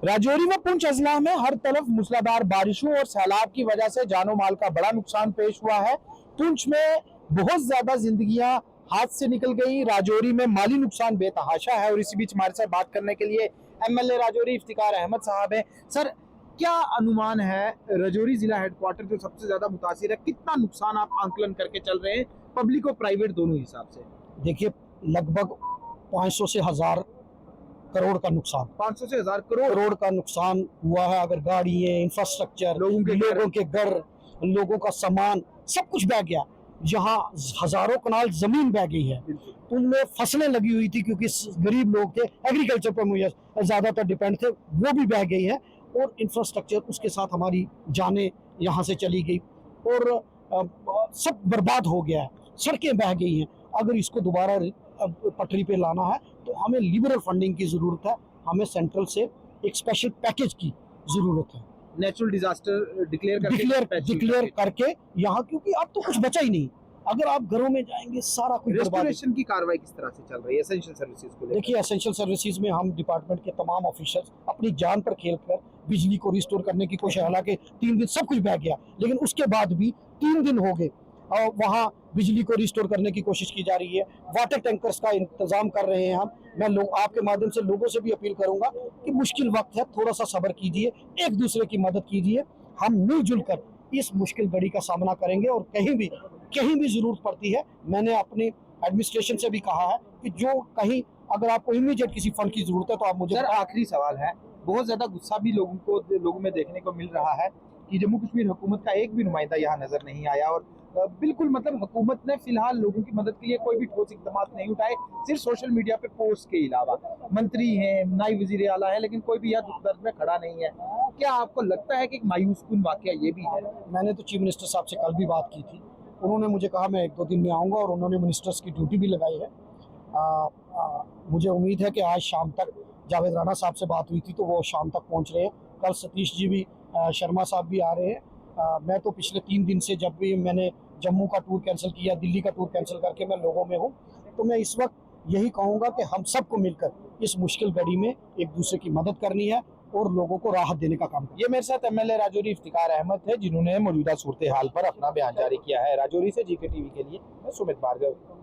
राजौरी व पुंछ अजला में हर तरफ मूसलाधार बारिशों और सैलाब की वजह से जानो माल का बड़ा नुकसान पेश हुआ है। पुंछ में बहुत ज्यादा जिंदगियां हाथ से निकल गई। राजौरी में माली नुकसान बेतहाशा है और इसी बीच हमारे साथ बात करने के लिए एमएलए राजौरी इफ्तिकार अहमद साहब हैं। सर, क्या अनुमान है, राजौरी जिला हेडक्वार्टर जो सबसे ज्यादा मुतासिर है, कितना नुकसान आप आंकलन करके चल रहे हैं, पब्लिक और प्राइवेट दोनों हिसाब से? देखिए, लगभग 500 से 1000 करोड़ का नुकसान, 500 से 1000 करोड़ का नुकसान हुआ है। अगर गाड़ी है, इंफ्रास्ट्रक्चर, लोगों के घर, लोगों का सामान, सब कुछ बह गया। जहाँ हजारों कनाल जमीन बह गई है, उनमें फसलें लगी हुई थी क्योंकि गरीब लोग थे, एग्रीकल्चर पर मुझे ज्यादातर डिपेंड थे, वो भी बह गई है। और इंफ्रास्ट्रक्चर, उसके साथ हमारी जानें यहाँ से चली गई और सब बर्बाद हो गया है। सड़कें बह गई हैं। अगर इसको दोबारा पटरी पे लाना है तो हमें लिबरल फंडिंग की जरूरत है। हमें सेंट्रल से एक स्पेशल पैकेज की जरूरत है। नेचुरल डिजास्टर डिक्लेयर करके यहाँ, क्योंकि अब तो कुछ बचा ही नहीं। अगर आप घरों में जाएंगे, सारा कुछ रेस्टोरेशन की कार्रवाई किस तरह से चल रही है एसेंशियल सर्विसेज को लेकर? देखिए, एसेंशियल सर्विसेज में हम डिपार्टमेंट के तमाम ऑफिसर्स अपनी जान पर खेलकर बिजली को रिस्टोर करने की कोशिश, हालांकि 3 दिन सब कुछ बह गया, लेकिन उसके बाद भी 3 दिन हो गए और वहाँ बिजली को रिस्टोर करने की कोशिश की जा रही है। वाटर टैंकर्स का इंतजाम कर रहे हैं हम। मैं आपके माध्यम से लोगों से भी अपील करूंगा कि मुश्किल वक्त है, थोड़ा सा सब्र कीजिए, एक दूसरे की मदद कीजिए। हम मिलजुल कर इस मुश्किल घड़ी का सामना करेंगे और कहीं भी जरूरत पड़ती है, मैंने अपनी एडमिनिस्ट्रेशन से भी कहा है कि जो कहीं अगर आपको इमीडिएट किसी फंड की जरूरत है तो आप मुझे। सर, आखिरी सवाल है, बहुत ज्यादा गुस्सा भी लोगों में देखने को मिल रहा है कि जम्मू कश्मीर हुकूमत का एक भी नुमाइंदा यहाँ नजर नहीं आया और बिल्कुल मतलब हुकूमत ने फिलहाल लोगों की मदद के लिए कोई भी ठोस इकदाम नहीं उठाए, सिर्फ सोशल मीडिया पे पोस्ट के अलावा। मंत्री हैं, नायब वजीर आला है, लेकिन कोई भी यहाँ दुख दर्द में खड़ा नहीं है। क्या आपको लगता है कि एक मायूस कुन वाकया ये भी है? मैंने तो चीफ मिनिस्टर साहब से कल भी बात की थी। उन्होंने मुझे कहा मैं 1-2 दिन में आऊँगा और उन्होंने मिनिस्टर्स की ड्यूटी भी लगाई है। मुझे उम्मीद है कि आज शाम तक जावेद राणा साहब से बात हुई थी तो वो शाम तक पहुँच रहे हैं। कल सतीश जी भी, शर्मा साहब भी आ रहे हैं। मैं तो पिछले 3 दिन से, जब भी मैंने जम्मू का टूर कैंसिल किया, दिल्ली का टूर कैंसिल करके मैं लोगों में हूँ, तो मैं इस वक्त यही कहूँगा कि हम सबको मिलकर इस मुश्किल घड़ी में एक दूसरे की मदद करनी है और लोगों को राहत देने का काम। ये मेरे साथ एमएलए राजौरी इफ्तिकार अहमद है, जिन्होंने मौजूदा सूरत हाल पर अपना बयान जारी किया है। राजौरी से जीके टीवी के लिए मैं सुमित भार्गव।